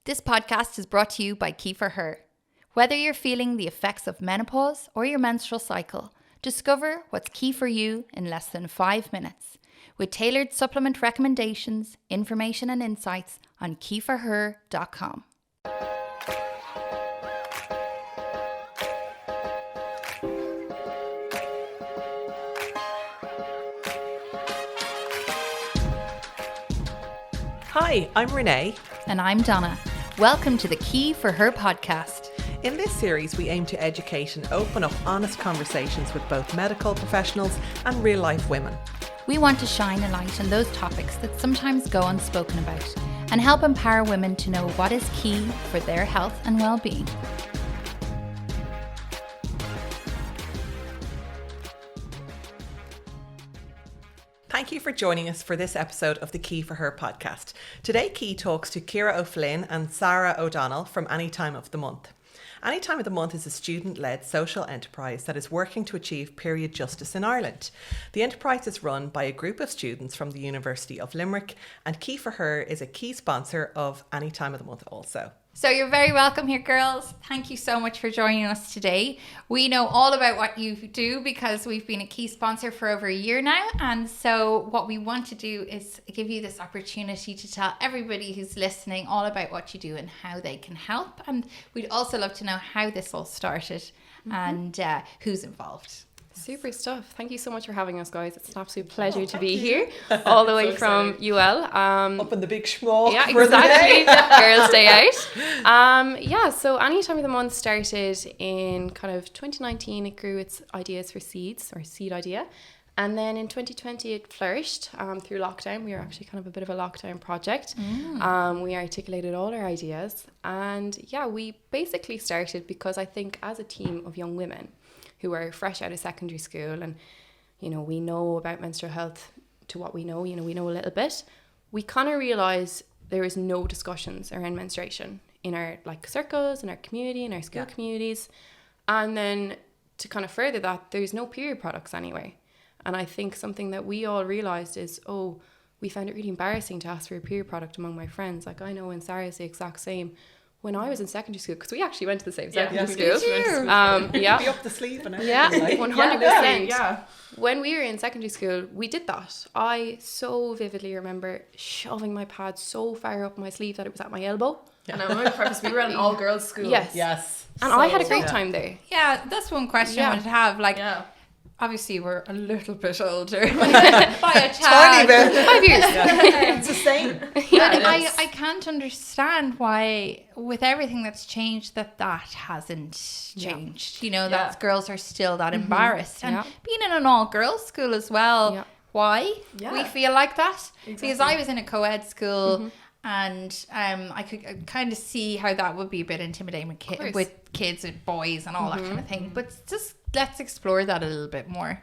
This podcast is brought to you by Ep04. Whether you're feeling the effects of menopause or your menstrual cycle, discover what's key for you in less than 5 minutes. With tailored supplement recommendations, information and insights on key4her.com. Hi, I'm Renee. And I'm Donna. Welcome to the Key4Her podcast. In this series, we aim to educate and open up honest conversations with both medical professionals and real-life women. We want to shine a light on those topics that sometimes go unspoken about and help empower women to know what is key for their health and well-being. Thank you for joining us for this episode of the Key4Her podcast. Today, Key talks to Ciara O'Flynn and Sarah O'Donnell from Any Time of the Month. Any Time of the Month is a student-led social enterprise that is working to achieve period justice in Ireland. The enterprise is run by a group of students from the University of Limerick, and Key4Her is a key sponsor of Any Time of the Month also. So you're very welcome here, girls. Thank you so much for joining us today. We know all about what you do because we've been a key sponsor for over a year now. And so what we want to do is give you this opportunity to tell everybody who's listening all about what you do and how they can help. And we'd also love to know how this all started and who's involved. Super stuff. Thank you so much for having us, guys. It's an absolute pleasure to be here, all the way from UL. Up in the big schmuck. Yeah, exactly. Girls' Day out. So Any Time of the Month started in kind of 2019. It grew its ideas for seeds, or seed idea. And then in 2020, it flourished through lockdown. We were actually kind of a bit of a lockdown project. We articulated all our ideas. And yeah, we basically started because I think as a team of young women who are fresh out of secondary school and, you know, we know about menstrual health to what we know, we know a little bit. We kind of realised there is no discussions around menstruation in our circles, in our community, in our school communities. And then to kind of further that, there's no period products anyway. And I think something that we all realised is, we found it really embarrassing to ask for a period product among my friends. Like I know in Sarah's the exact same. When I was in secondary school, because we actually went to the same secondary school. Be up the sleeve and everything. Yeah, 100%. Yeah. When we were in secondary school, we did that. I so vividly remember shoving my pad so far up my sleeve that it was at my elbow. Yeah. And I remember preface, we were at an all-girls school. Yes. And I had a great time there. Yeah, that's one question I wanted to have. Obviously, we're a little bit older by a tiny bit. 5 years. It's the same. I can't understand why, with everything that's changed, that hasn't changed. You know, that girls are still that embarrassed. And being in an all-girls school as well, why we feel like that? Exactly. Because I was in a co-ed school and I could kind of see how that would be a bit intimidating with kids and boys and all that kind of thing. But just let's explore that a little bit more.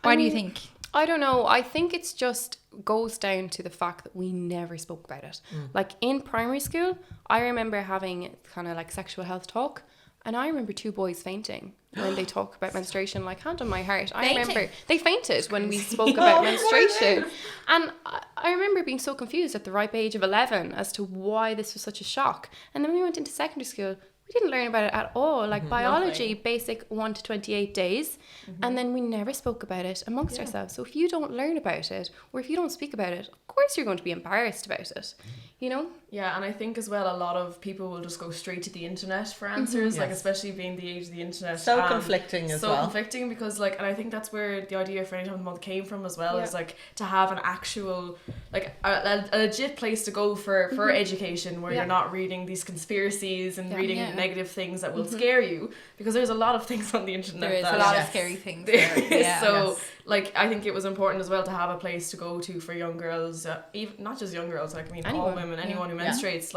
Why do you think? I don't know. I think it's just goes down to the fact that we never spoke about it. Like in primary school, I remember having kind of sexual health talk, and I remember 2 boys fainting when they talk about menstruation. Like, hand on my heart, I remember they fainted when we spoke about menstruation. And I remember being so confused at the ripe age of 11 as to why this was such a shock. And then we went into secondary school. We didn't learn about it at all. Biology, basic 1 to 28 days. And then we never spoke about it amongst ourselves. So if you don't learn about it, or if you don't speak about it, of course you're going to be embarrassed about it, you know? Yeah, and I think as well, a lot of people will just go straight to the internet for answers, especially being the age of the internet. So conflicting as well. So conflicting because and I think that's where the idea for Any Time of the Month came from as well, is to have an actual, a legit place to go for education where you're not reading these conspiracies and reading negative things that will scare you, because there's a lot of things on the internet. There is a lot of scary things there. So I think it was important as well to have a place to go to for young girls, even not just young girls, all women, anyone who menstruates,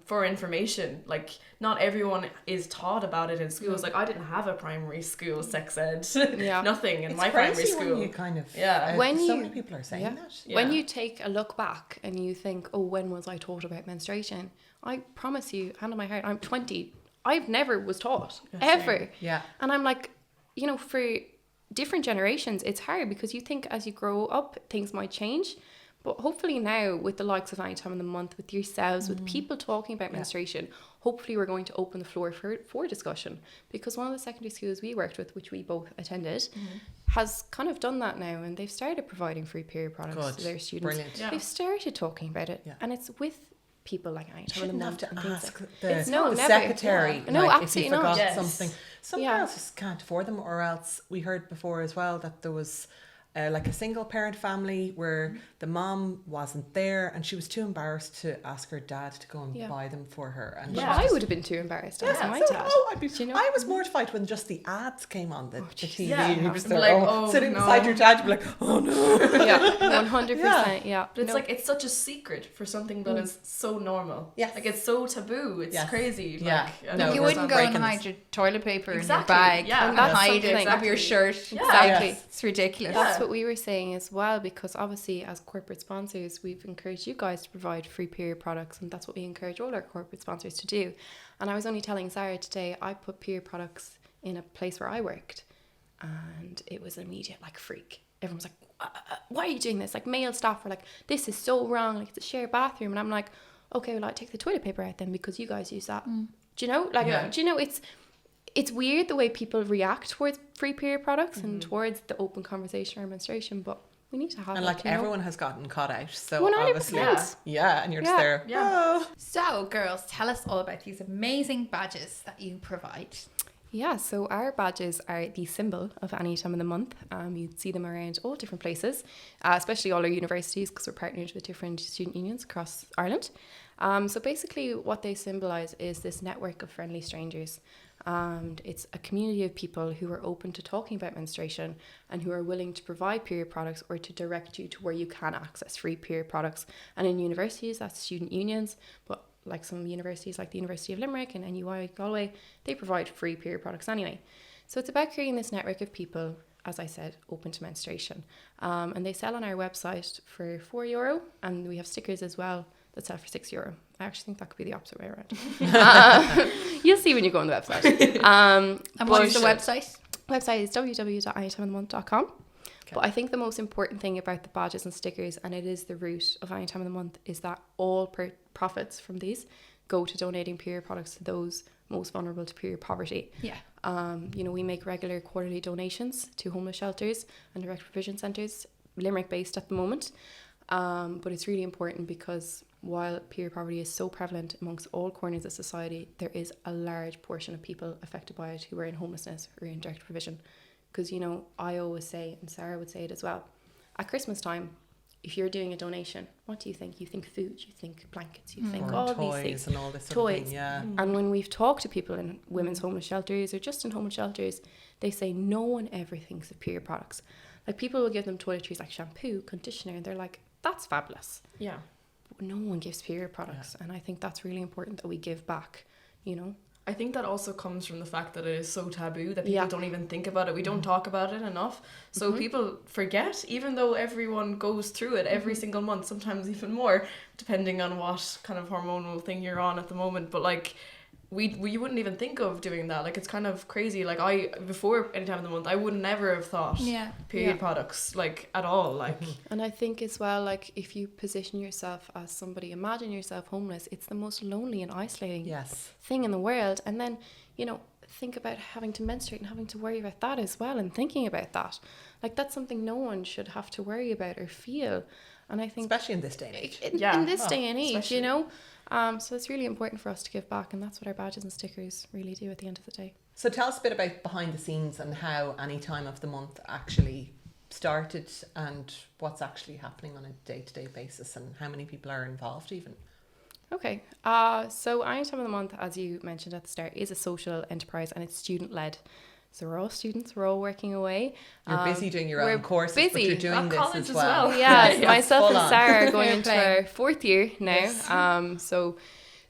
for information. Not everyone is taught about it in schools. I didn't have a primary school sex ed. Nothing in my primary school. When you kind of so many people are saying that. When you take a look back and you think, when was I taught about menstruation? I promise you, hand on my heart, I'm 20. I've never was taught ever. Yeah. And I'm for different generations, it's hard because you think as you grow up, things might change. But hopefully now, with the likes of Any Time of the Month, with yourselves, with people talking about menstruation, hopefully we're going to open the floor for discussion. Because one of the secondary schools we worked with, which we both attended, has kind of done that now, and they've started providing free period products to their students. Brilliant. They've started talking about it, and it's with people like Any Time of the Month. Shouldn't have to ask the secretary No, like, absolutely if you forgot not. something. Some girls just can't afford them, or else we heard before as well that there was like a single parent family where the mom wasn't there and she was too embarrassed to ask her dad to go and buy them for her. And I would have been too embarrassed to ask my dad. I was mortified when just the ads came on the TV. Yeah. And he was there, Like, sitting beside your dad, you'd be like, oh no. Yeah, 100%. Yeah. But it's like, it's such a secret for something that is so normal. Yes. Like, it's so taboo. It's crazy. Yeah. Like, No, you we're wouldn't not go and breaking hide this. your toilet paper in your Exactly, bag yeah. and That's hide something it of your shirt. Exactly. It's ridiculous. That's what we were saying as well, because obviously as corporate sponsors, we've encouraged you guys to provide free period products, and that's what we encourage all our corporate sponsors to do. And I was only telling Sarah today, I put period products in a place where I worked, and it was an immediate like freak. Everyone was like, why are you doing this? Like, male staff were like, this is so wrong, like it's a shared bathroom. And I'm like, okay, well, I take the toilet paper out then because you guys use that. Do you know? Like, do you know, it's weird the way people react towards free period products and towards the open conversation around menstruation, but we need to have And it, like you know? everyone has gotten caught out, so 100%. obviously, and you're just there. Yeah. So, girls, tell us all about these amazing badges that you provide. Yeah, so our badges are the symbol of Any Time of the Month. You'd see them around all different places, especially all our universities, because we're partnered with different student unions across Ireland. So basically what they symbolise is this network of friendly strangers. And it's a community of people who are open to talking about menstruation and who are willing to provide period products or to direct you to where you can access free period products. And in universities, that's student unions, but like some universities like the University of Limerick and NUI Galway, they provide free period products anyway. So it's about creating this network of people, as I said, open to menstruation. And they sell on our website for €4, and we have stickers as well that sell for €6. I actually think that could be the opposite way around. You'll see when you go on the website. And what is the website? Website is www.anytimeofthemonth.com. Okay. But I think the most important thing about the badges and stickers, and it is the root of Any Time of the Month, is that all profits from these go to donating period products to those most vulnerable to period poverty. Yeah. You know, we make regular quarterly donations to homeless shelters and direct provision centres, Limerick based at the moment. But it's really important because while period poverty is so prevalent amongst all corners of society, there is a large portion of people affected by it who are in homelessness or in direct provision. Because, you know, I always say, and Sarah would say it as well, at Christmas time, if you're doing a donation, what do you think? You think food, you think blankets, you think all toys these things. And all this sort of thing, And when we've talked to people in women's homeless shelters or just in homeless shelters, they say no one ever thinks of period products. Like, people will give them toiletries like shampoo, conditioner, and they're like, that's fabulous. Yeah. But no one gives period products. And I think that's really important that we give back, you know. I think that also comes from the fact that it is so taboo that people don't even think about it. We don't talk about it enough. So people forget, even though everyone goes through it every single month, sometimes even more, depending on what kind of hormonal thing you're on at the moment. But like, we wouldn't even think of doing that. Like, it's kind of crazy. Like, before Any Time of the Month, I would never have thought period products, like, at all. Like, and I think as well, like, if you position yourself as somebody, imagine yourself homeless, it's the most lonely and isolating thing in the world. And then, you know, think about having to menstruate and having to worry about that as well, and thinking about that. Like, that's something no one should have to worry about or feel. And I think, especially in this day and age. In this day and age, you know. So it's really important for us to give back, and that's what our badges and stickers really do at the end of the day. So tell us a bit about behind the scenes and how Any Time of the Month actually started and what's actually happening on a day-to-day basis and how many people are involved even. Okay, so Any Time of the Month, as you mentioned at the start, is a social enterprise and it's student-led. So we're all students, we're all working away. You're busy doing your own courses, but you're doing this as well. Yeah, myself and Sarah are going into our 4th year now. Yes. So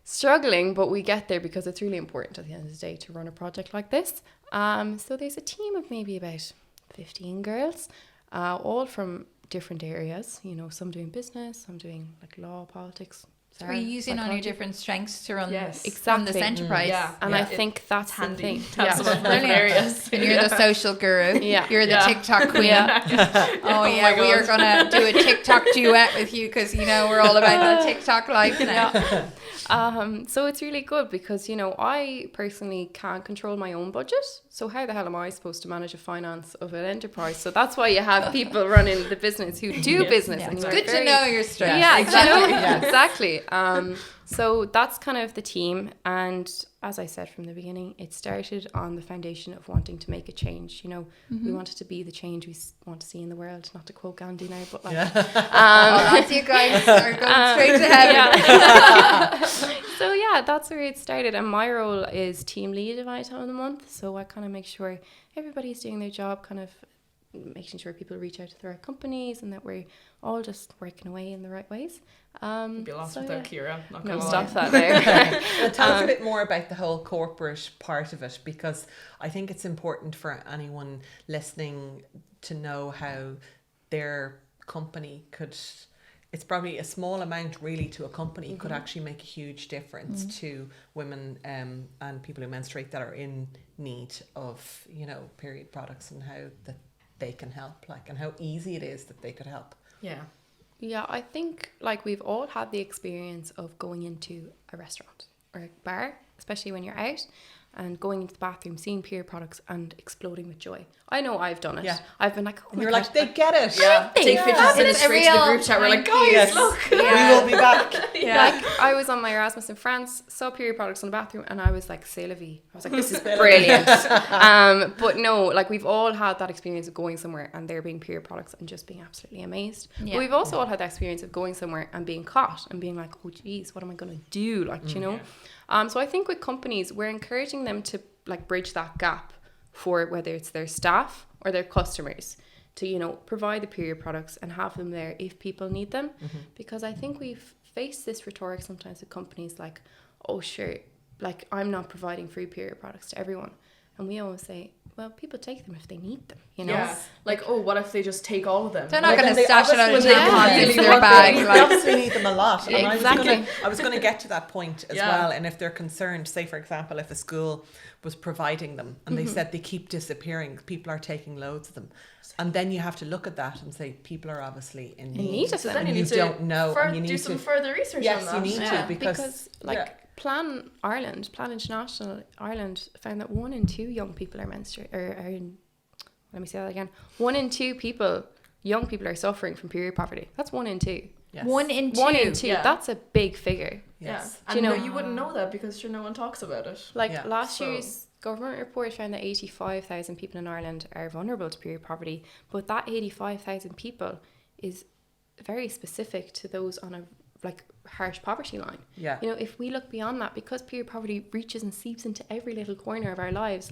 struggling, but we get there because it's really important at the end of the day to run a project like this. So there's a team of maybe about 15 girls, all from different areas. You know, some doing business, some doing like law, politics, So we're using on your different strengths to run exactly this enterprise. And I think that's handy. Hilarious. And you're the social guru. You're the TikTok queen. Oh yeah, we are gonna do a TikTok duet with you because we're all about the TikTok life now. So it's really good because, I personally can't control my own budget. So how the hell am I supposed to manage a finance of an enterprise? So that's why you have people running the business who do business. And it's good to know your strengths. Yeah, exactly. So that's kind of the team. And as I said from the beginning, it started on the foundation of wanting to make a change. We wanted to be the change we want to see in the world. Not to quote Gandhi now, but as you guys are going straight to heaven. So that's where it started. And my role is team lead of Anytime of the Month. So I kind of make sure everybody's doing their job, kind of making sure people reach out to the right companies and that we're all just working away in the right ways. It'd be lost without Ciara. No, stop that there. Well, tell us a bit more about the whole corporate part of it, because I think it's important for anyone listening to know how their company could, it's probably a small amount really to a company, could actually make a huge difference to women and people who menstruate that are in need of, period products, and how that they can help, and how easy it is that they could help. Yeah, I think we've all had the experience of going into a restaurant or a bar, especially when you're out, and going into the bathroom, seeing period products and exploding with joy. I know I've done it. Yeah. I've been like, oh my You're God. like, they get it. Yeah. Take pictures and straight to the group chat. We're like, guys, look. We will be back. I was on my Erasmus in France, saw period products in the bathroom, and I was like, c'est la vie. I was like, this is brilliant. But no, we've all had that experience of going somewhere and there being period products and just being absolutely amazed. Yeah. But we've also all had that experience of going somewhere and being caught and being like, oh geez, what am I going to do? So I think with companies, we're encouraging them to bridge that gap for whether it's their staff or their customers to, provide the period products and have them there if people need them. Because I think we've faced this rhetoric sometimes with companies like, oh sure, I'm not providing free period products to everyone. And we always say, well, people take them if they need them, Yeah. What if they just take all of them? They're not going to stash it out of their bag. They obviously need them a lot. And exactly. I was going to get to that point as well. And if they're concerned, say, for example, if a school was providing them and they said they keep disappearing, people are taking loads of them. And then you have to look at that and say, people are obviously in need. So then you need to don't know. And you need do some further research on that. Yes, you need to. Because Plan International Ireland found that 1 in 2 young people are menstruating. Let me say that again. 1 in 2 young people are suffering from period poverty. That's 1 in 2. Yes. 1 in 2. 1 in 2. Yeah. That's a big figure. Yes. Yeah. And you wouldn't know that because no one talks about it. Last year's government report found that 85,000 people in Ireland are vulnerable to period poverty, but that 85,000 people is very specific to those on a harsh poverty line. Yeah. If we look beyond that, because period poverty reaches and seeps into every little corner of our lives,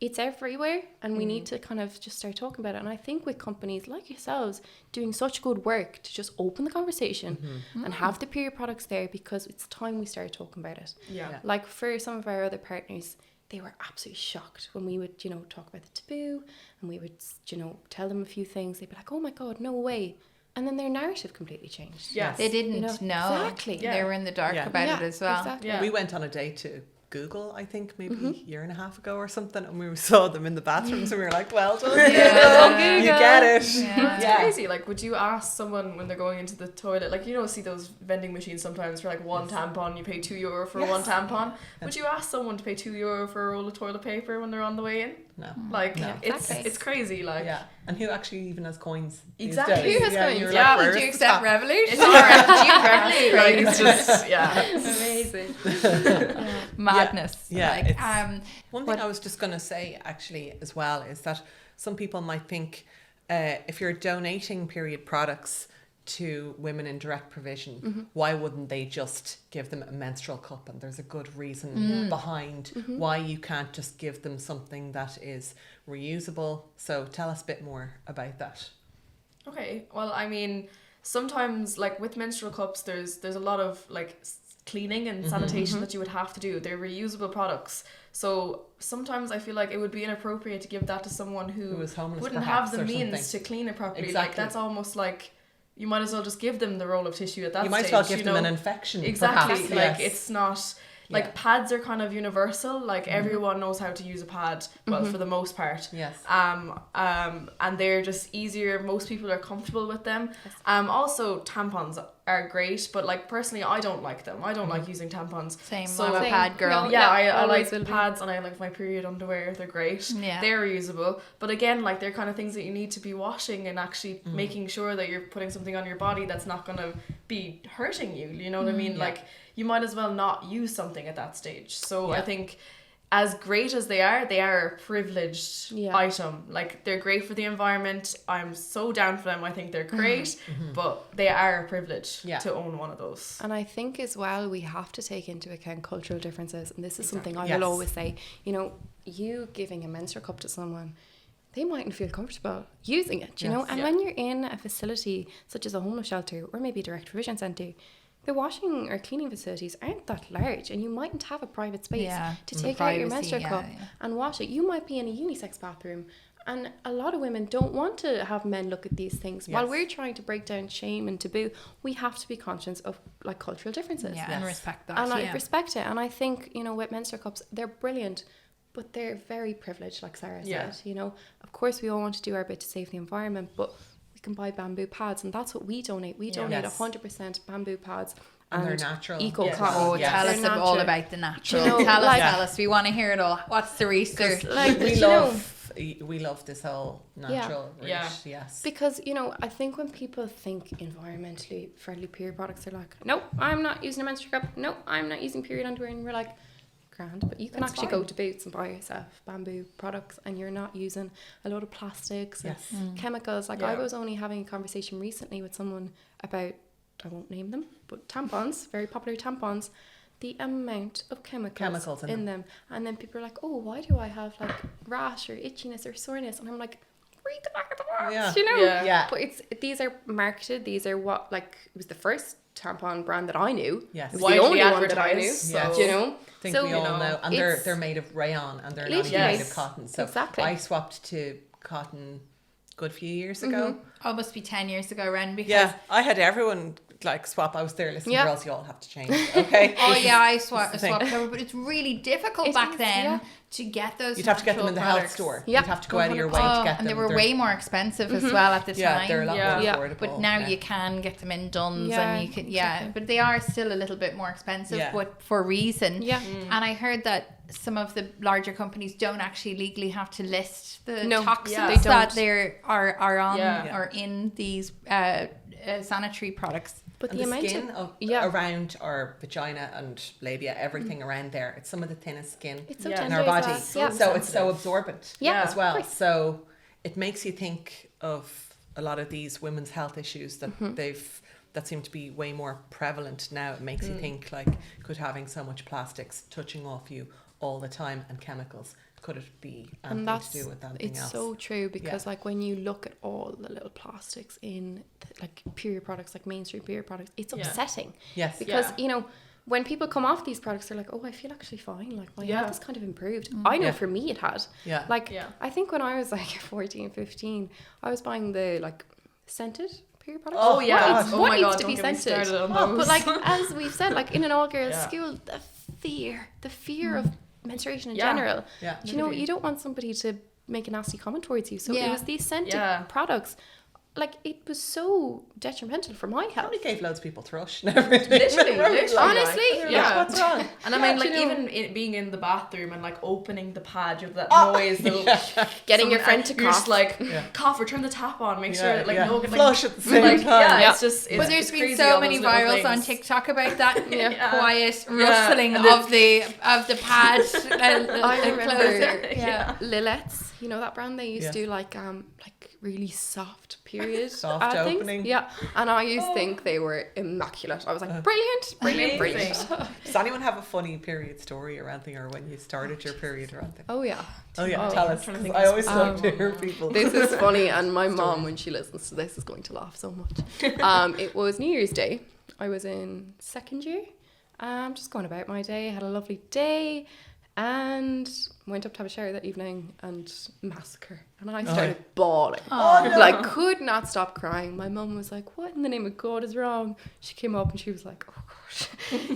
it's everywhere, and we need to kind of just start talking about it. And I think with companies like yourselves doing such good work to just open the conversation and have the period products there, because it's time we started talking about it. Yeah. For some of our other partners, they were absolutely shocked when we would, talk about the taboo, and we would, tell them a few things. They'd be like, oh my God, no way. And then their narrative completely changed. Yes. They didn't know. Exactly. Yeah. They were in the dark about it as well. Exactly. Yeah. We went on a date to Google, I think maybe a year and a half ago or something, and we saw them in the bathrooms and we were like, well done, you get it. It's crazy. Would you ask someone when they're going into the toilet, see those vending machines sometimes for one tampon, you pay €2 for one tampon. Would you ask someone to pay €2 for a roll of toilet paper when they're on the way in? No. It's crazy. And who actually even has coins? Exactly. Who has coins? Did you accept Revolut? It's Revolut. It's just amazing. Madness. One thing I was just going to say actually as well is that some people might think if you're donating period products to women in direct provision, why wouldn't they just give them a menstrual cup? And there's a good reason behind why you can't just give them something that is reusable. So tell us a bit more about that. Okay, well, sometimes with menstrual cups, there's a lot of cleaning and sanitation that you would have to do. They're reusable products. So sometimes I feel like it would be inappropriate to give that to someone who is homeless, wouldn't have the or means something to clean it properly. Exactly. That's almost you might as well just give them the roll of tissue at that stage. You might as well give them an infection. Exactly. Perhaps. Like Yes. it's not like pads are kind of universal. Like everyone knows how to use a pad. Well, for the most part. Yes. And they're just easier. Most people are comfortable with them. Also tampons are great, but like personally, I don't like them. I don't like using tampons. Same. So I'm a pad girl. No, yeah, I always like will be. pads and I like my period underwear. They're great. Yeah. They're reusable. But again, like they're kind of things that you need to be washing and actually making sure that you're putting something on your body that's not going to be hurting you. You know what I mean? Yeah. Like you might as well not use something at that stage. So Yeah. I think as great as they are a privileged item. Like they're great for the environment. I'm so down for them. I think they're great, but they are a privilege to own one of those. And I think as well, we have to take into account cultural differences. And this is something I Yes. will always say, you know, you giving a menstrual cup to someone, they mightn't feel comfortable using it, you know? And when you're in a facility such as a homeless shelter or maybe a direct provision centre, the washing or cleaning facilities aren't that large, and you mightn't have a private space to take out your menstrual cup and wash it. You might be in a unisex bathroom, and a lot of women don't want to have men look at these things. While we're trying to break down shame and taboo, we have to be conscious of like cultural differences. And respect that. And I respect it. And I think, you know, with menstrual cups, they're brilliant, but they're very privileged, like Sarah said. You know, of course, we all want to do our bit to save the environment, but we can buy bamboo pads, and that's what we donate. We donate 100% bamboo pads. And they're natural. Eco Oh, tell us all about the natural. You know, tell like- us. We want to hear it all. What's the research? Like, We love this whole natural route. Yes. Because, you know, I think when people think environmentally friendly period products, they're like, nope, I'm not using a menstrual cup. Nope, I'm not using period underwear. And we're like, grand. But you can actually go to Boots and buy yourself bamboo products, and you're not using a lot of plastics and chemicals. Like I was only having a conversation recently with someone about, I won't name them, but tampons, very popular tampons, the amount of chemicals in them. And then people are like, oh, why do I have like rash or itchiness or soreness? And I'm like, read the back of the box, you know? But these are marketed, these are what, like, it was the first tampon brand that I knew. Yes. It was the only one that I knew. Yes. You know? I think we all know. And they're made of rayon, and they're not even made of cotton. So I swapped to cotton a good few years ago. Oh, must be 10 years ago, Ren, because I had everyone like swap. I was there listening, girls, you all have to change. Okay. I swapped over, but it's really difficult back then to get those. You'd have to get them in the health store. You'd have to go out of your way to get them. And they were way more expensive as well at the time. Yeah, they're a lot more affordable. But now you can get them in Dunn's, and you can, but they are still a little bit more expensive, but for a reason. And I heard that some of the larger companies don't actually legally have to list the toxins that they are on or in these sanitary products. But the skin around our vagina and labia, everything around there, it's some of the thinnest skin in our body. So it's so absorbent as well. So it makes you think of a lot of these women's health issues that that seem to be way more prevalent now. It makes you think, like, could having so much plastics touching off you all the time and chemicals, could it be anything to do with anything else? It's so true, because like when you look at all the little plastics in like period products, like mainstream period products, it's upsetting. Yes. Because you know, when people come off these products, they're like, oh, I feel actually fine, like my health has kind of improved. I know for me it had. Like I think when I was like 14, 15, I was buying the like scented period products. Oh yeah. What needs to don't be get me scented? started on those. But like as we've said, like in an all girls school, the fear of menstruation in general. You know, you don't want somebody to make a nasty comment towards you. So it was these scented products. Like, it was so detrimental for my health. Probably gave loads of people thrush. Literally, honestly, what's wrong? And I mean, like, even being in the bathroom and like opening the pad, you have that noise, getting your friend to you're cough. just like cough or turn the tap on, make sure that like no one can flush at the same time. It's just. But there's been so many virals on TikTok about that quiet rustling and of the pad. I remember Yeah. Lilette's, you know that brand? They used to do like really soft period Soft opening. things. Yeah, and I used to think they were immaculate. I was like, brilliant. Does anyone have a funny period story or anything, or when you started your period or anything? Oh yeah. Tell us. I always love to hear people. This is funny, and my mom, when she listens to this, is going to laugh so much. It was New Year's Day. I was in second year. Just going about my day. Had a lovely day. And went up to have a shower that evening and massacre. And I started bawling. Like, could not stop crying. My mum was like, what in the name of God is wrong? She came up and she was like, oh gosh.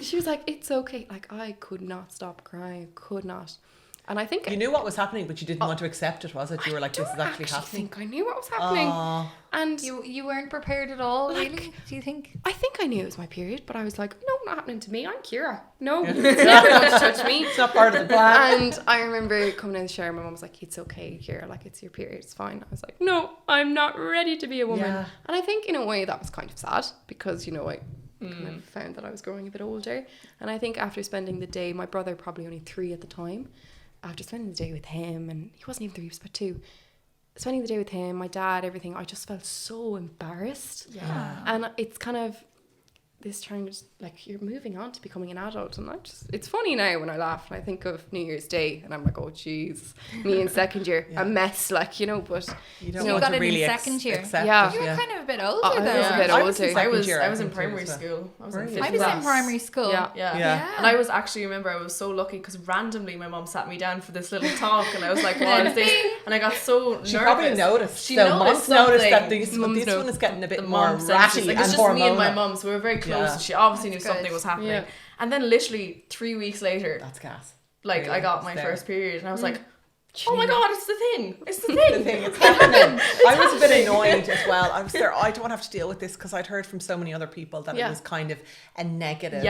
She was like, it's okay. Like, I could not stop crying. Could not. And I think... You knew what was happening, but you didn't want to accept it, was it? You were like, this is actually happening. I think I knew what was happening. And you weren't prepared at all, really? Do you think? I think I knew it was my period, but I was like, no, not happening to me. I'm Ciara. No, it's never going to touch me. It's not part of the plan. And I remember coming in the shower, my mum was like, it's okay, Ciara, like, it's your period, it's fine. I was like, no, I'm not ready to be a woman. Yeah. And I think in a way that was kind of sad because, you know, I kind of found that I was growing a bit older. And I think after spending the day, my brother probably only 3 at the time, after spending the day with him, and he wasn't even 3, he was about 2, spending the day with him, my dad, everything, I just felt so embarrassed. Yeah. And it's kind of this trying to, like, you're moving on to becoming an adult, and it's funny now when I laugh and I think of New Year's Day and I'm like, oh jeez, me in second year, a mess, like, you know, but you don't want want to to really in second year. accept Yeah. it. You were kind of a bit older I though. was a bit I was in older. second year, I was in think, too, primary as well. school. I was in Really? fifth I was class. in primary school. Yeah. And I was actually, remember, I was so lucky because randomly my mum sat me down for this little talk and I was like, what is this? And I got so nervous. She probably noticed. She so noticed Mom's noticed that something. this Mums one is getting a bit The more mum ratty senses. Like, and it's just me and my hormonal. mum, so we were very close. Yeah. And she obviously knew That's something good. was happening. Yeah. And then literally 3 weeks later, That's gas. like, Really? I got my It's there. first period and I was like, oh my God, it's the thing. It's the thing. The thing is happening. I was a bit annoyed as well. I was there, I don't have to deal with this because I'd heard from so many other people that it was kind of a negative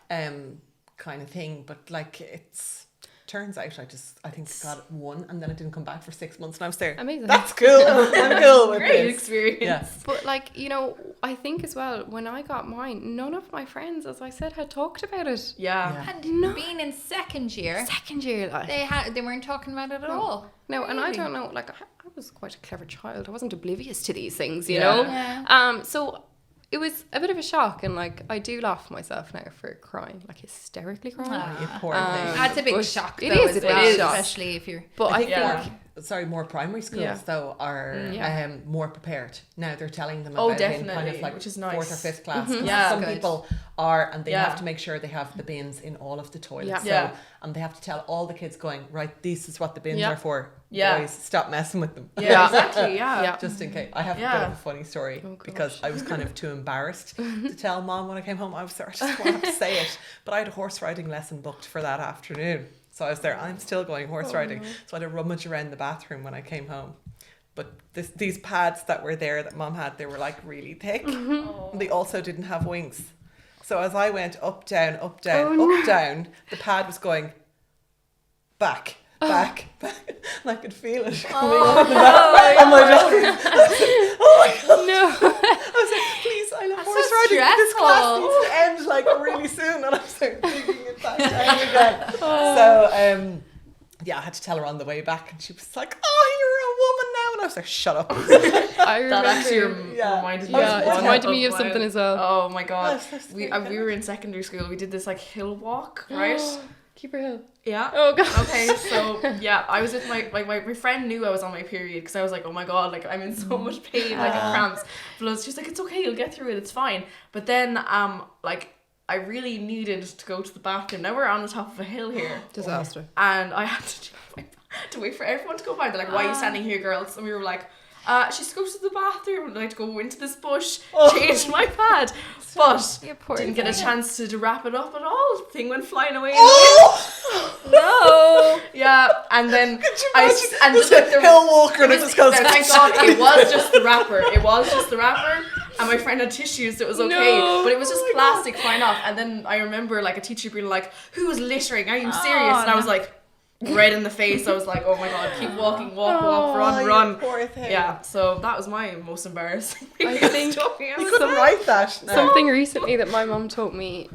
kind of thing. But like, it's turns out I think I got one and then it didn't come back for 6 months and I was there. Amazing. That's cool. I'm cool with Great this. experience. Yeah. But like, you know, I think as well, when I got mine, none of my friends, as I said, had talked about it. Yeah. And being in second year, Like, they weren't talking about it at all. no, and I Really? don't know, like, I was quite a clever child. I wasn't oblivious to these things, you Yeah. know? Yeah. So it was a bit of a shock, and like, I do laugh at myself now for crying, like hysterically crying. You poor thing. That's a big But shock, it though, is as a big well, shock. especially if you're. But I think think, more primary schools Yeah. though are Yeah. more prepared now. They're telling them Oh, about it in kind definitely, of like which is nice. 4th or 5th class. 'Cause Yeah. some Good. people are, and they Yeah. have to make sure they have the bins in all of the toilets. Yeah. So, Yeah. and they have to tell all the kids going, right, this is what the bins Yeah. are for. Yeah. Boys, stop messing with them. Yeah, exactly. Yeah. Yeah. Just in case. I have a bit Yeah. of a funny story Oh, gosh. because I was kind of too embarrassed to tell Mom when I came home. I was there, I just won't have to say it. But I had a horse riding lesson booked for that afternoon. So I was there, I'm still going horse riding. So I had to rummage around the bathroom when I came home. But these pads that were there that Mom had, they were like really thick. And they also didn't have wings. So as I went up, down, up, down, up, down, the pad was going back, back, back. And I could feel it coming up the back. And my daughter, oh my God. no. I was like, please, I love That's horse so riding. This class stressful. needs to end like really soon. And I was like digging it back down again. So, yeah, I had to tell her on the way back, and she was like, "Oh, you're a woman now," and I was like, "Shut up." I remember. That actually Yeah. reminded me. Yeah, of it one reminded me of mine. something as well. Oh my God. Oh, so we were in secondary school. We did this like hill walk, right? Keep her hill. Yeah. Oh god. Okay, so yeah, I was with my friend knew I was on my period because I was like, oh my God, like I'm in so much pain, like cramps. But she's like, it's okay, you'll get through it, it's fine. But then like I really needed to go to the bathroom. Now we're on the top of a hill here, Disaster. and I had to wait for everyone to go by. They're like, why are you standing here, girls? And we were like, she's go to the bathroom, and I had to go into this bush, change my pad, but You poor didn't get a thing. chance to wrap it up at all. Thing went flying away. No. Yeah, and then and just like, a hill walker, and it just goes. thank God it was just the wrapper. It was just the wrapper, and my friend had tissues, so it was okay. No. But it was just plastic flying off. And then I remember like a teacher being like, "Who was littering? Are you serious?" And I was like, red in the face. I was like, "Oh my God, keep walking, walk, run, you run." poor thing. Yeah, so that was my most embarrassing. I think You couldn't write that. No. something recently that my mum taught me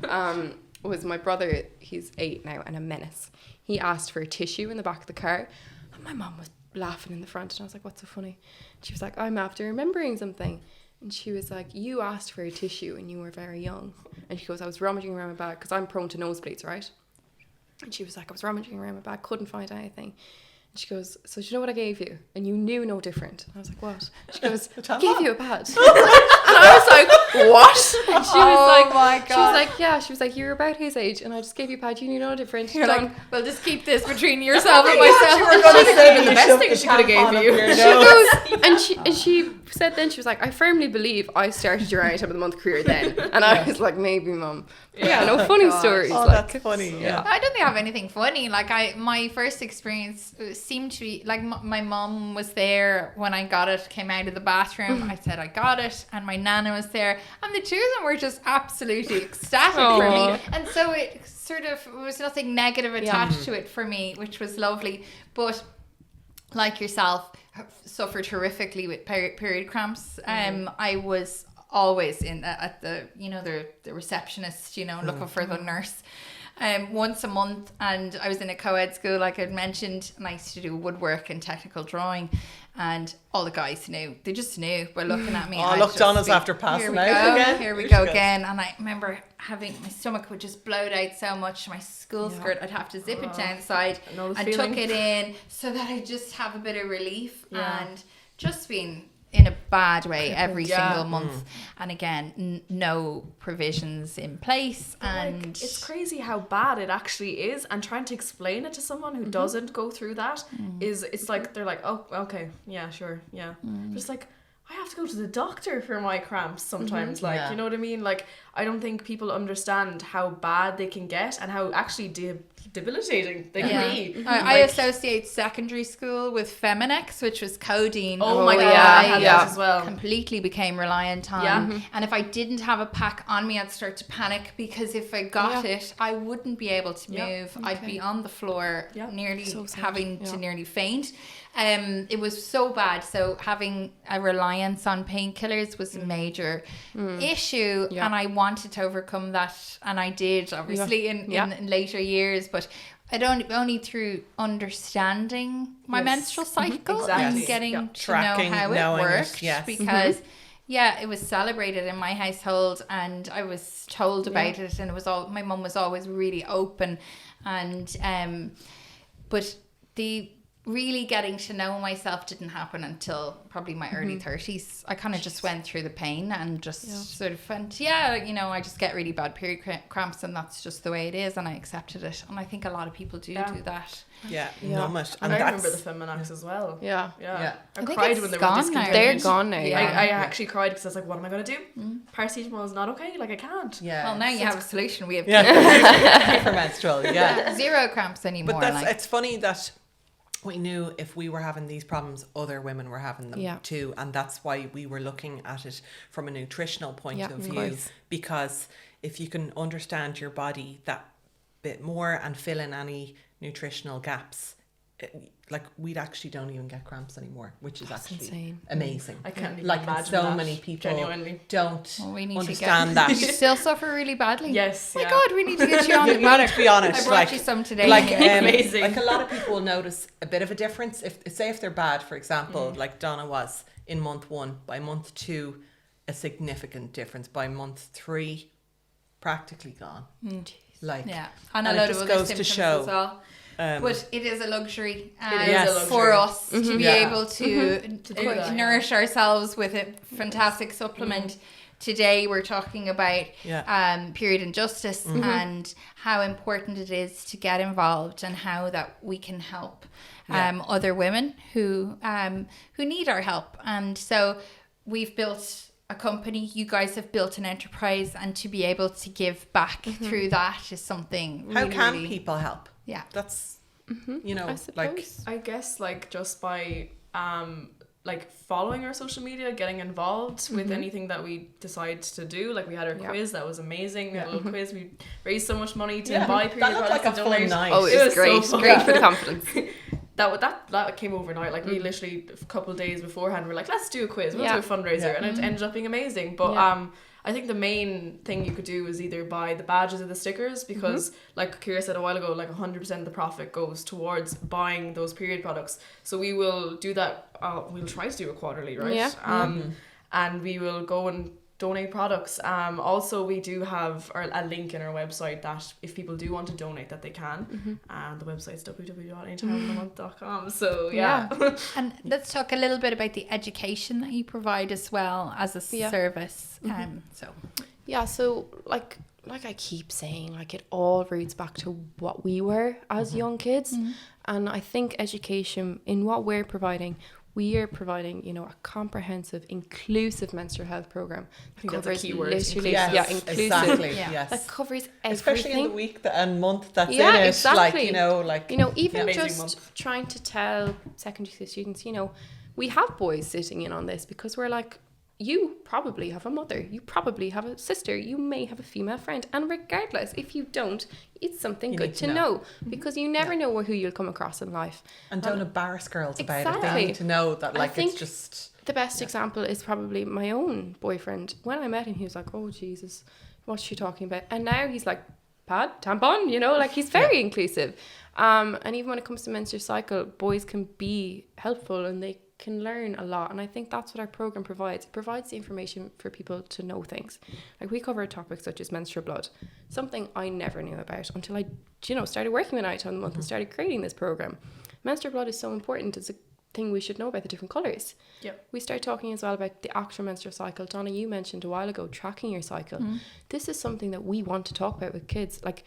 was my brother, he's 8 now and a menace. He asked for a tissue in the back of the car, and my mum was laughing in the front, and I was like, what's so funny? She was like, I'm after remembering something. And she was like, you asked for a tissue when you were very young. And she goes, I was rummaging around my bag because I'm prone to nosebleeds, right? And she was like, I was rummaging around my bag, couldn't find anything. And she goes, so do you know what I gave you? And you knew no different. And I was like, what? She goes, I gave you a pad. I was like, what? And she was like, my God. She was like, yeah. She was like, you're about his age, and I just gave you a pad. You know different. You're like, well, just keep this between yourself and myself. You were going to say the best thing she could have gave you. And she said then, she was like, I firmly believe I started your Anytime of the Month career then. And I was like, maybe, Mum. Yeah, no funny stories. Oh, like, that's funny. Yeah. I don't think I have anything funny. Like my first experience seemed to be like my mum was there when I got it, came out of the bathroom. I said I got it, and my nana was there, and the two of them were just absolutely ecstatic for me. And so it sort of was nothing negative attached to it for me, which was lovely. But like yourself, suffered horrifically with period cramps. I was always in at the the receptionist, looking for the nurse once a month, and I was in a co-ed school like I'd mentioned, and I used to do woodwork and technical drawing, and all the guys knew. They just knew by looking at me. Oh, look, Donna's after passing out again. Here we go again. And I remember having my stomach would just bloat out so much, my school skirt, I'd have to zip it down the side and tuck it in so that I just have a bit of relief, and just being in a bad way every single month. And again, no provisions in place. And it's crazy how bad it actually is, and trying to explain it to someone who doesn't go through that it's like they're like, oh, okay, yeah, sure, yeah. But it's like, I have to go to the doctor for my cramps sometimes, you know what I mean? Like, I don't think people understand how bad they can get and how actually debilitating they can be. I associate secondary school with Feminex, which was codeine. Oh my God, I had that as well. Completely became reliant on. And if I didn't have a pack on me, I'd start to panic, because if I got it, I wouldn't be able to move. I'd be on the floor, nearly having to nearly faint. It was so bad. So having a reliance on painkillers was a major issue, and I wanted to overcome that, and I did, obviously, in later years. But only through understanding my menstrual cycle and getting to know how it worked, because it was celebrated in my household, and I was told about it, and it was all, my mum was always really open, and but the really getting to know myself didn't happen until probably my early 30s. I kind of just went through the pain and just sort of went, I just get really bad period cramps, and that's just the way it is, and I accepted it. And I think a lot of people do that. Numb it. And I remember the Feminax as well. I cried when they were discontinued. They're gone now. I actually cried because I was like, what am I going to do? Paracetamol is not okay. Like, I can't. Well, now you have a solution. We have for menstrual. zero cramps anymore. But it's funny that we knew if we were having these problems, other women were having them too. And that's why we were looking at it from a nutritional point of view. Because if you can understand your body that bit more and fill in any nutritional gaps, we actually don't even get cramps anymore, which is actually amazing. I can't even imagine so that, many people genuinely don't understand that. You still suffer really badly. Yes. Oh my God, we need to get you on the product. To be honest, I brought you some today. Amazing. Like, a lot of people will notice a bit of a difference if they're bad, for example, like Donna was in month 1. By month 2, a significant difference. By month 3, practically gone. And a load of other symptoms as well. But it is a luxury, for us to be able to nourish ourselves with a fantastic supplement. Today we're talking about period injustice and how important it is to get involved, and how that we can help other women who need our help. And so we've built a company, you guys have built an enterprise, and to be able to give back through that is something how can people help? That's I guess just by following our social media, getting involved with anything that we decide to do. Like, we had our quiz, that was amazing. We had a little quiz, we raised so much money to buy period products. That looked like a fun night. Oh, it was great. So great for the confidence. That came overnight. Like, we literally a couple of days beforehand were like, let's do a quiz, we'll do a fundraiser, and it ended up being amazing. But I think the main thing you could do is either buy the badges or the stickers, because like Kira said a while ago, 100% of the profit goes towards buying those period products. So we will do that. We'll try to do it quarterly, right? And we will go and donate products. Also, we do have a link in our website that if people do want to donate, that they can. And the website's www.anytimeofthemonth.com. So yeah. And let's talk a little bit about the education that you provide as well as a service. So like I keep saying, like, it all roots back to what we were as young kids. And I think education in what we're providing, we are providing, you know, a comprehensive, inclusive menstrual health program. I think that's a key word. Literally, inclusive. Exactly. Yes. That covers everything. Especially in the week and month that's in it. Exactly. Like, even just trying to tell secondary school students, you know, we have boys sitting in on this because we're like, you probably have a mother, you probably have a sister, you may have a female friend, and regardless, if you don't, it's something good to know, because you never know who you'll come across in life. And don't embarrass girls about it. They need to know that, like, it's just... The best example is probably my own boyfriend. When I met him, he was like, oh Jesus, what's she talking about? And now he's like, pad, tampon, you know, like, he's very inclusive. And even when it comes to menstrual cycle, boys can be helpful and they can learn a lot, and I think that's what our program provides. It provides the information for people to know things. Like, we cover topics such as menstrual blood, something I never knew about until I, you know, started working with Anytime of the Month and started creating this program. Menstrual blood is so important. It's a thing we should know about, the different colours. Yep. We start talking as well about the actual menstrual cycle. Donna, you mentioned a while ago tracking your cycle. This is something that we want to talk about with kids. Like,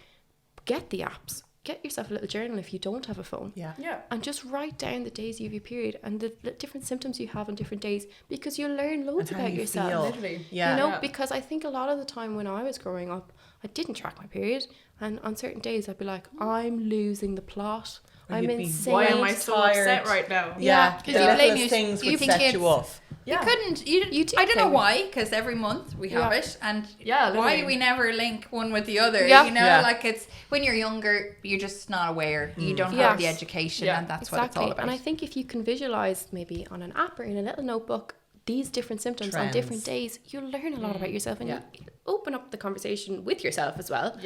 get the apps. Get yourself a little journal if you don't have a phone. Yeah. And just write down the days you have your period and the different symptoms you have on different days, because you'll learn loads about yourself. Literally. Yeah. You know, because I think a lot of the time when I was growing up, I didn't track my period, and on certain days I'd be like, I'm losing the plot. I'm insane. Why am I so upset right now? Yeah. The littlest things would set you off. You couldn't. You I don't know why, because every month we have it, and why do we never link one with the other? You know, like, it's when you're younger, you're just not aware. You don't have the education, and that's what it's all about. And I think if you can visualize maybe on an app or in a little notebook these different symptoms on different days, you'll learn a lot about yourself, and you open up the conversation with yourself as well.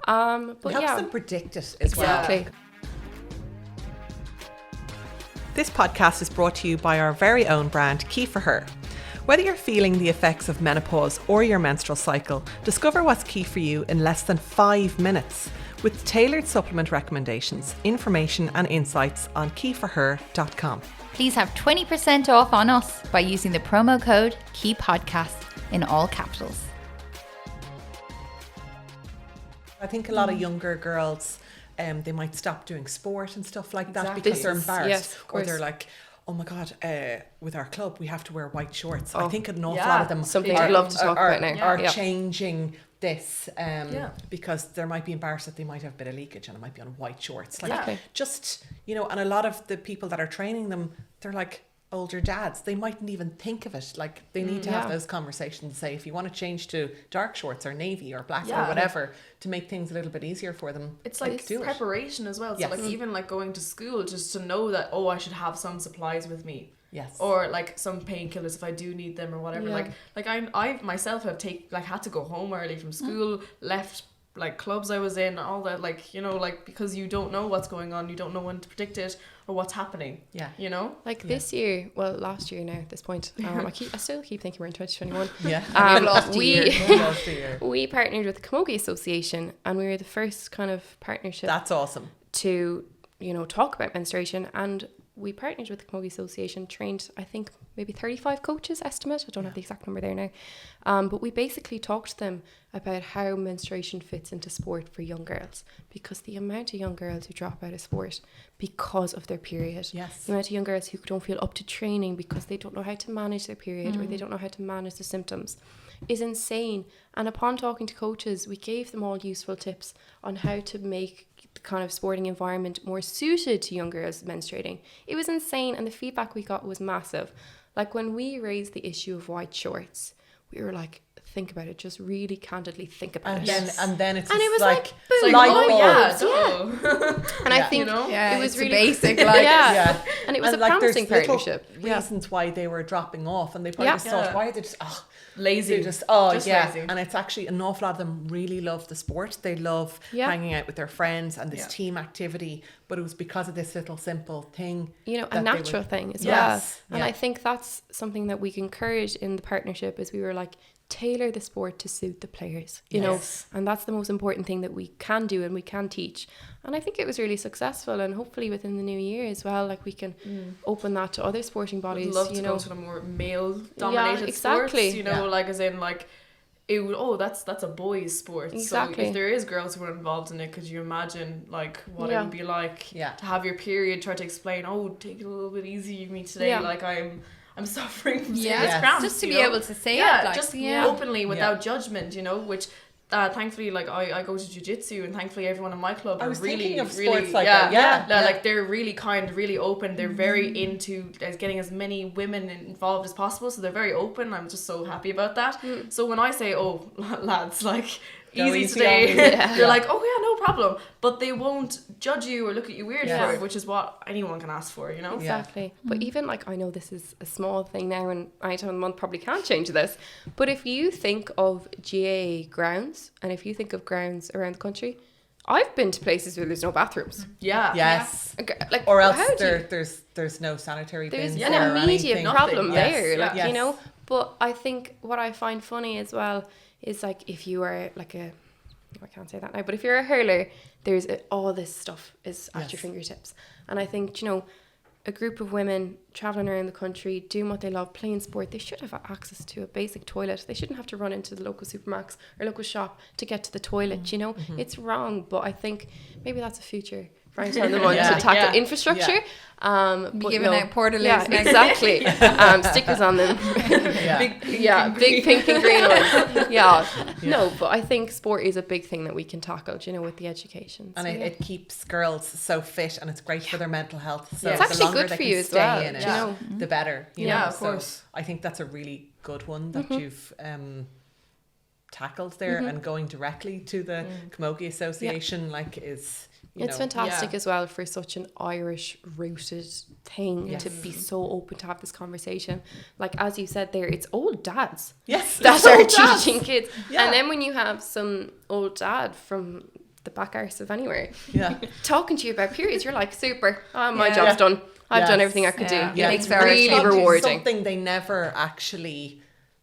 But it helps them predict it as well. Exactly. This podcast is brought to you by our very own brand, Key for Her. Whether you're feeling the effects of menopause or your menstrual cycle, discover what's key for you in less than 5 minutes with tailored supplement recommendations, information and insights on keyforher.com. Please have 20% off on us by using the promo code KEYPODCAST in all capitals. I think a lot of younger girls, they might stop doing sport and stuff like that because they're embarrassed, or they're like, oh my God, with our club we have to wear white shorts. I think an awful lot of them something I'd love to talk about now are changing this because they might be embarrassed that they might have a bit of leakage and it might be on white shorts. Like, just, you know, and a lot of the people that are training them, they're like older dads. They mightn't even think of it. Like, they need to have those conversations, say, if you want to change to dark shorts or navy or black or whatever, to make things a little bit easier for them. It's like preparation as well. So like, even like going to school, just to know that, oh, I should have some supplies with me. Yes. Or like some painkillers if I do need them or whatever. Like I myself have had to go home early from school, left like clubs I was in, all that, like, you know, like, because you don't know what's going on, you don't know when to predict it or what's happening. You know, like this year, well, last year now at this point, I still keep thinking we're in 2021. We partnered with the Camogie Association, and we were the first kind of partnership. That's awesome. To, you know, talk about menstruation, and we partnered with the Camogie Association, trained, I think, maybe 35 coaches, estimate. I don't have the exact number there now. But we basically talked to them about how menstruation fits into sport for young girls, because the amount of young girls who drop out of sport because of their period, the amount of young girls who don't feel up to training because they don't know how to manage their period or they don't know how to manage the symptoms, is insane. And upon talking to coaches, we gave them all useful tips on how to make the kind of sporting environment more suited to young girls menstruating. It was insane, and the feedback we got was massive. Like, when we raised the issue of white shorts, we were like, think about it, just really candidly think about it. And then it's, and it was like boom, light bulbs. And I think, you know, it was really basic, like, and it was a promising partnership. Reasons why they were dropping off, and they probably just thought, why are they just lazy? They're just lazy. And it's actually an awful lot of them really love the sport. They love hanging out with their friends and this team activity, but it was because of this little simple thing, you know, a natural thing as well. And I think that's something that we encourage in the partnership, is we were like, tailor the sport to suit the players, you know, and that's the most important thing that we can do and we can teach. And I think it was really successful, and hopefully within the new year as well, like we can open that to other sporting bodies. I'd love you to know, go to the more male dominated exactly. sports, you know, like as in like it would, that's a boys' sport. Exactly. So if there is girls who are involved in it, could you imagine like what it would be like to have your period, try to explain, take it a little bit easy with me today, like I'm suffering from serious cramps. Just to be able to say it, like, just openly without judgment, you know, which thankfully, like I go to jiu-jitsu, and thankfully everyone in my club are really, sports like that. Like they're really kind, really open. They're very into getting as many women involved as possible, so they're very open. I'm just so happy about that. So when I say, lads, like, easy today, they're like, no problem, but they won't judge you or look at you weird for it, which is what anyone can ask for, you know. Exactly. But even like, I know this is a small thing now, and Anytime of the Month probably can't change this, but if you think of GAA grounds, and if you think of grounds around the country, I've been to places where there's no bathrooms. Like, or else there's no sanitary bins. There's an immediate problem there, like, yes. you know. But I think what I find funny as well is like, if you are like I can't say that now, but if you're a hurler, there's all this stuff is at your fingertips. And I think, you know, a group of women traveling around the country, doing what they love, playing sport, they should have access to a basic toilet. They shouldn't have to run into the local Supermax or local shop to get to the toilet, you know. It's wrong, but I think maybe that's a future for Anytime of the Month to tackle infrastructure. But giving out portaloos. Exactly. Stickers on them. Big pink and green ones. No, but I think sport is a big thing that we can tackle, you know, with the education. And it keeps girls so fit, and it's great for their mental health. So it's the actually longer good they for can you as stay well, in it, you know. the better. You know? Of course. So I think that's a really good one that you've tackled there, and going directly to the Camogie Association, like, is... It's fantastic as well for such an Irish rooted thing to be so open to have this conversation. Like, as you said there, it's old dads that are teaching kids. And then when you have some old dad from the back arse of anywhere talking to you about periods, you're like, super, my job's done. I've done everything I could do. It's really rewarding. Something they never actually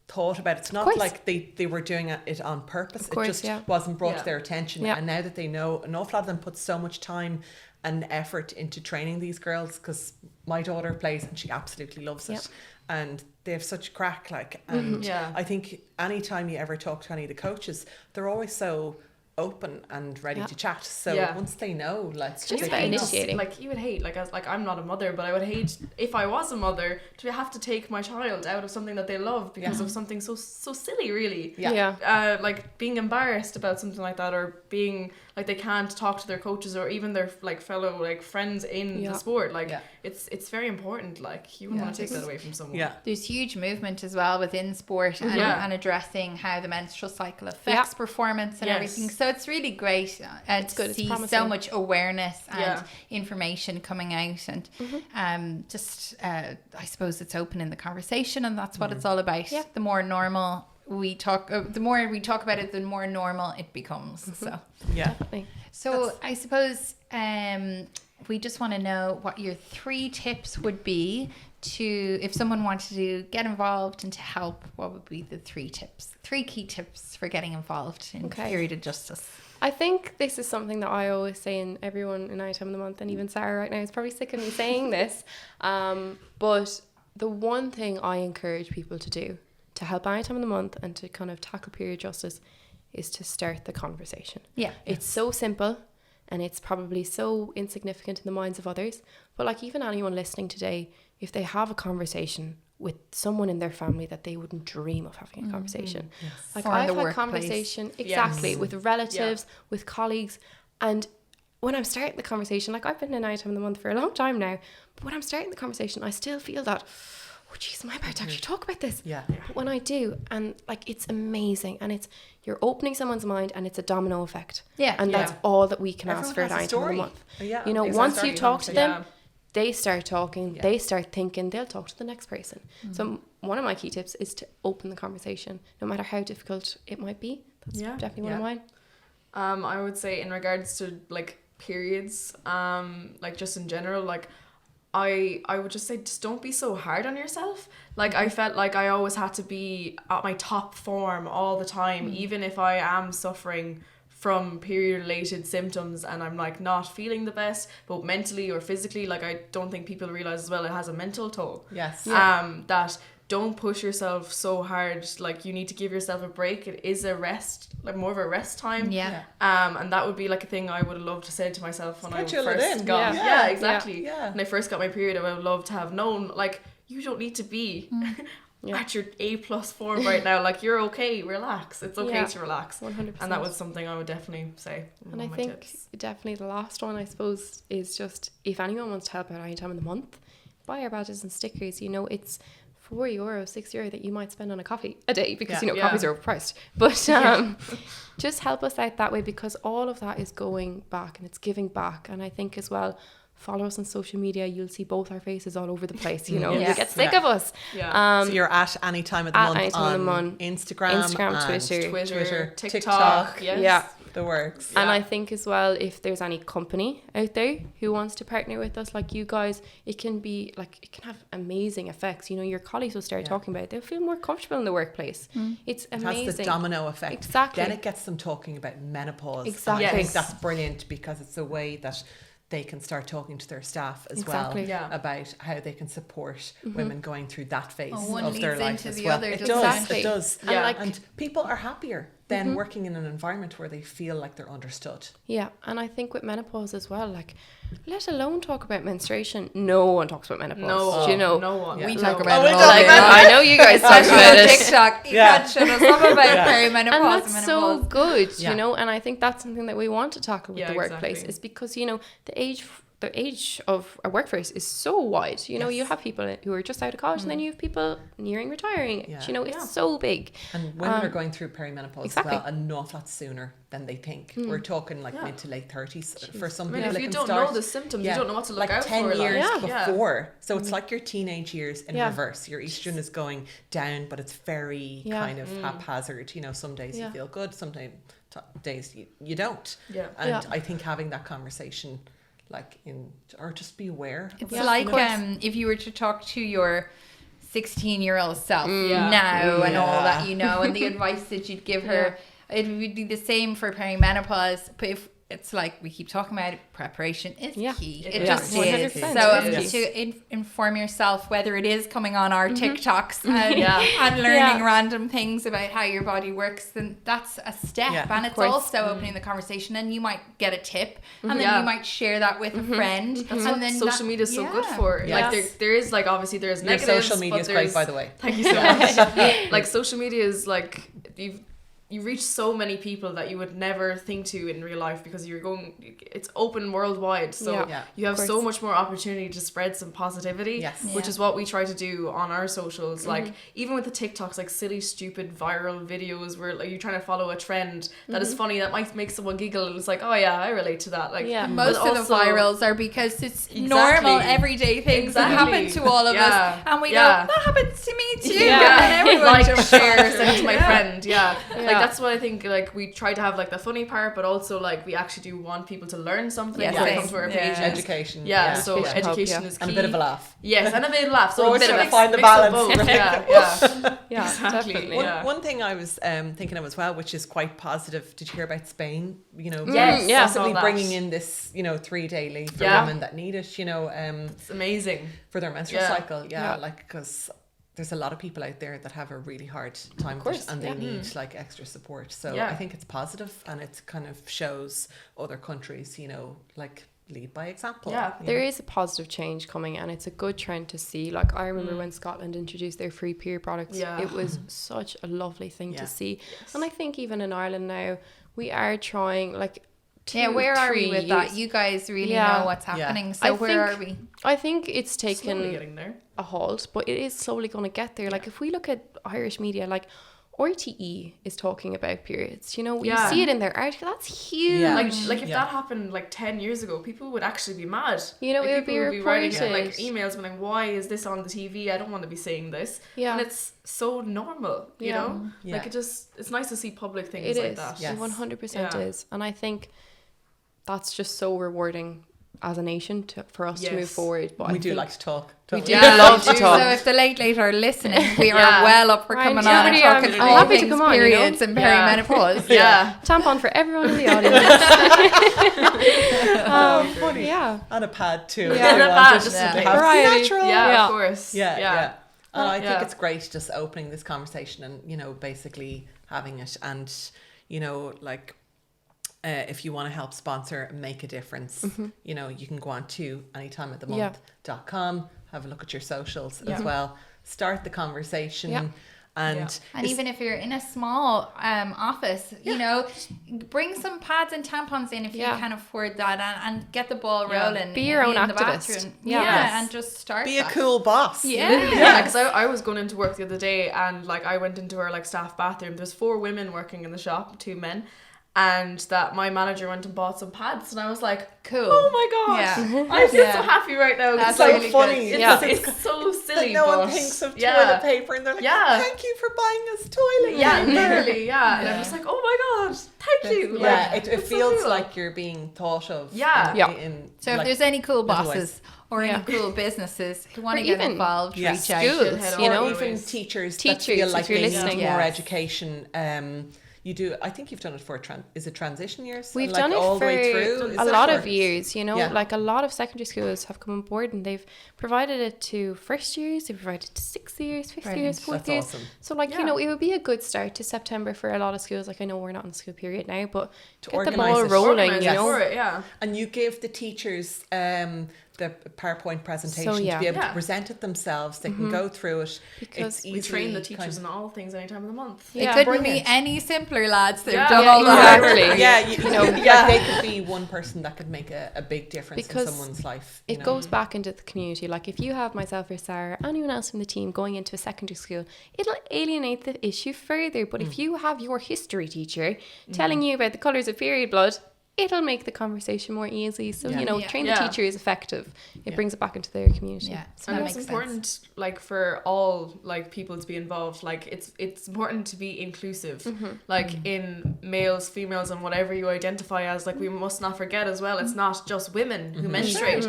thought about. It's not like they were doing it on purpose. It just wasn't brought to their attention. And now that they know, an awful lot of them put so much time and effort into training these girls, because my daughter plays and she absolutely loves it, and they have such crack, like, and I think anytime you ever talk to any of the coaches, they're always so open and ready to chat. So once they know, like, it's just about initiating. Like, you would hate, I'm not a mother, but I would hate if I was a mother to have to take my child out of something that they love because of something so silly, really. Like being embarrassed about something like that, or being like they can't talk to their coaches or even their like fellow like friends in the sport. Like it's very important. Like, you wouldn't want to take that away from someone. There's huge movement as well within sport and addressing how the menstrual cycle affects performance and everything. So it's really great to see so much awareness and information coming out, and I suppose it's opening the conversation, and that's what it's all about. The more normal we talk, the more we talk about it, the more normal it becomes. So definitely. So I suppose we just want to know what your 3 tips would be to, if someone wanted to get involved and to help, what would be the 3 key tips for getting involved in period of justice? I think this is something that I always say, in everyone in Anytime of the Month, and even Sarah right now is probably sick of me saying this, but the one thing I encourage people to do to help Anytime of the Month and to kind of tackle period justice is to start the conversation. It's so simple, and it's probably so insignificant in the minds of others, but like, even anyone listening today, if they have a conversation with someone in their family that they wouldn't dream of having a conversation. Like, I've had conversation with relatives, with colleagues, and when I'm starting the conversation, like, I've been in Anytime of the Month for a long time now, but when I'm starting the conversation, I still feel that, oh jeez, am I about to actually talk about this? But when I do, and like, it's amazing, and you're opening someone's mind, and it's a domino effect. And that's all that we can ask for at Anytime of the Month. You know, once you talk to them, they start talking, they start thinking, they'll talk to the next person. So one of my key tips is to open the conversation, no matter how difficult it might be. That's definitely one of mine. I would say, in regards to like periods, like just in general, like, I would just say, just don't be so hard on yourself. Like, I felt like I always had to be at my top form all the time, even if I am suffering from period related symptoms and I'm like not feeling the best, both mentally or physically. Like, I don't think people realize as well, it has a mental toll. Yes. That don't push yourself so hard. Like, you need to give yourself a break. It is a rest, like more of a rest time. Yeah. And that would be like a thing I would have loved to say to myself when Schedule I it first in. got. Yeah, exactly. Yeah. When I first got my period, I would have loved to have known, like, you don't need to be at your A+ form right now. Like, you're okay. Relax. It's okay to relax. 100%. And that was something I would definitely say. And I think definitely the last one, I suppose, is just, if anyone wants to help out any time of the month, buy our badges and stickers. You know, it's €4, €6 that you might spend on a coffee a day, because coffees are overpriced, but just help us out that way, because all of that is going back and it's giving back. And I think as well, follow us on social media, you'll see both our faces all over the place, you know. You get sick of us. So you're at Any Time of the Month on Instagram, Twitter, TikTok. Yes. The works. And I think as well, if there's any company out there who wants to partner with us, like you guys, it can have amazing effects. You know, your colleagues will start talking about it. They'll feel more comfortable in the workplace. It's amazing. It has the domino effect. Exactly. Then it gets them talking about menopause. Exactly. And I think that's brilliant, because it's a way that they can start talking to their staff as well about how they can support women going through that phase of their life as well. It does. And people are happier than working in an environment where they feel like they're understood. Yeah, and I think with menopause as well, like, let alone talk about menstruation. No one talks about menopause. No one. We talk about it all day. I know you guys talk about it. TikTok. You can't shut us up about perimenopause. And that's so good, you know. And I think that's something that we want to tackle with the workplace, is because, you know, the age of a workforce is so wide. You know, you have people who are just out of college, and then you have people nearing retiring. You know, it's so big. And women are going through perimenopause as well an awful lot sooner than they think. We're talking like mid to late 30s for some people. If you don't know the symptoms, you don't know what to look out for. Like 10 years before. So it's like your teenage years in reverse. Your estrogen is going down, but it's very kind of haphazard. You know, some days you feel good, some days you don't. And I think having that conversation, or just be aware. It's like if you were to talk to your 16-year-old self now and all that, you know, and the advice that you'd give her, it would be the same for perimenopause. But if it's like we keep talking about it, preparation is key. It just is. So to inform yourself, whether it is coming on our TikToks and learning random things about how your body works, then that's a step. And it's also opening the conversation, and you might get a tip, and then you might share that with a friend. That's what social media is so good for. Like there is like, obviously there's negatives. Your social media is great, by the way. Thank you so much. Like, social media is like, you reach so many people that you would never think to in real life, because it's open worldwide. So you have so much more opportunity to spread some positivity, which is what we try to do on our socials. Like, even with the TikToks, like silly, stupid, viral videos where like you're trying to follow a trend that is funny, that might make someone giggle, and it's like, oh yeah, I relate to that. Like, most of the virals are because it's normal, everyday things that happen to all of us, and we go, that happens to me too. And everyone just shares, send it to my friend. Like, that's what I think, like, we try to have like the funny part, but also like we actually do want people to learn something when they come to our page. Education. So education is key. And a bit of a laugh. Yes, and a bit of a laugh. So we're always trying to find the balance. Exactly. Definitely. One thing I was thinking of as well, which is quite positive. Did you hear about Spain? You know, possibly bringing in this, 3-day leave for women that need it. You know, it's amazing for their menstrual cycle. Like, because there's a lot of people out there that have a really hard time with it, and they need like extra support. So I think it's positive, and it kind of shows other countries, like, lead by example. There is a positive change coming, and it's a good trend to see. Like, I remember when Scotland introduced their free period products, it was such a lovely thing to see. And I think even in Ireland now, we are trying, like, where are we with that? You guys really know what's happening. So where are we? I think it's taken getting there. A halt, but it is slowly going to get there. Like, if we look at Irish media, like RTE is talking about periods. You know, you see it in their article. That's huge. Like if that happened like 10 years ago, people would actually be mad. You know, like, it would be reported. Writing like emails being like, why is this on the TV? I don't want to be saying this. And it's so normal, you know? Like, it's nice to see public things like that. It 100% is. And I think that's just so rewarding as a nation for us to move forward. But we do like to talk. We do love to talk. So if the late are listening, we are well up for coming on and talking I'm all happy to things come on, periods and perimenopause. Tampon for everyone in the audience. Funny. Yeah. And a pad too. Yeah. And a pad, just to have variety. natural. Yeah, of course. Yeah. And I think it's great just opening this conversation and, you know, basically having it. And, you know, like, if you want to help sponsor and make a difference, you know, you can go on to anytimeofthemonth.com, have a look at your socials as well, start the conversation. And even if you're in a small office, you know, bring some pads and tampons in if you can afford that, and get the ball rolling. Be your own in the activist. bathroom. Yeah. And just start. be a cool boss. Yeah, because I was going into work the other day, and like I went into our like staff bathroom. There's 4 women working in the shop, 2 men. And that my manager went and bought some pads, and I was like, cool. Oh my gosh, I feel so happy right now. That's like, so funny. It's so silly. No one thinks of toilet paper, and they're like, thank you for buying us toilet paper. Literally, And I'm just like, oh my god, thank you. Yeah, like, it feels so cool. like you're being thought of. So if there's any cool bosses or any cool businesses who want to get involved, reach out. Schools, you know, even teachers that feel like they need more education. You do. I think you've done it for is it transition years? We've like done it all for the way through. a lot of years. You know, like a lot of secondary schools have come on board, and they've provided it to first years. They've provided it to 6th years, 5th years, 4th years. Awesome. So, like you know, it would be a good start to September for a lot of schools. Like I know we're not in school period now, but to get the ball rolling, you know. And you give the teachers the PowerPoint presentation to be able to present it themselves. They can go through it. Because we train the teachers in all things any time of the month. It couldn't be any simpler, lads. They've done all the hard work. You know, like they could be one person that could make a big difference in someone's life. It goes back into the community. Like if you have myself or Sarah, anyone else from the team going into a secondary school, it'll alienate the issue further. But if you have your history teacher telling you about the colours of period blood, it'll make the conversation more easy. So, you know, train the teacher is effective. It brings it back into their community. Yeah. So and it's important, like, for all, like, people to be involved. Like, it's important to be inclusive. Like, in males, females, and whatever you identify as. Like, we must not forget as well, it's not just women who menstruate.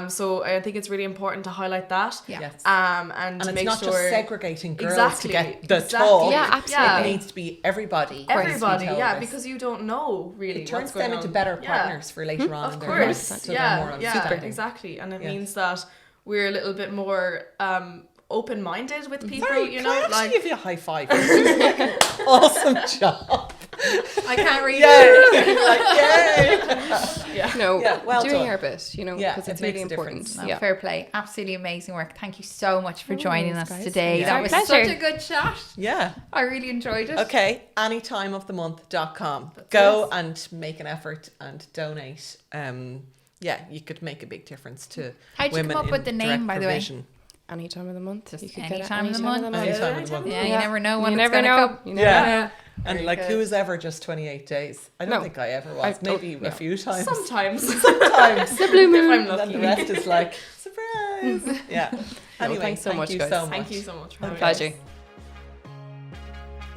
So I think it's really important to highlight that. And to it's make not sure... just segregating girls to get the talk. It needs to be everybody. Because you don't know, really, it turns them into better partners for later on in their life. So they're more understanding. Exactly. And it means that we're a little bit more open-minded with people. Sorry, you can know, I like, give you a high five? You're doing like an awesome job. I can't read it. Well doing done. our bit, you know, because it's really important. Fair play. Absolutely amazing work. Thank you so much for joining us today. That was such a good chat. I really enjoyed it. Okay, anytimeofthemonth.com. Go and make an effort and donate. You could make a big difference to How'd you come up with the name, by the way? Any time of the month. Just you could any get time of the month. Yeah, you never know when you it's going to come. You never know. And Very like, good. who was ever just 28 days? I don't think I ever was. Maybe a few times. Sometimes. The blue moon. If I'm And then the rest is like, surprise. Anyway, thanks so much, guys. Thank you so much for having Pleasure. us.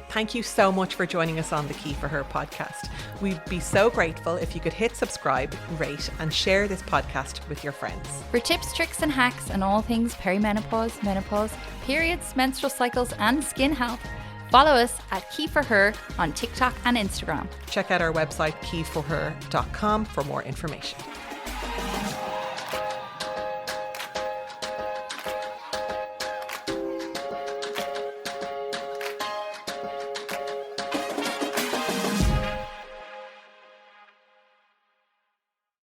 Thank you so much for joining us on the Key for Her podcast. We'd be so grateful if you could hit subscribe, rate, and share this podcast with your friends. For tips, tricks, and hacks on all things perimenopause, menopause, periods, menstrual cycles, and skin health, follow us at Key for Her on TikTok and Instagram. Check out our website, keyforher.com, for more information.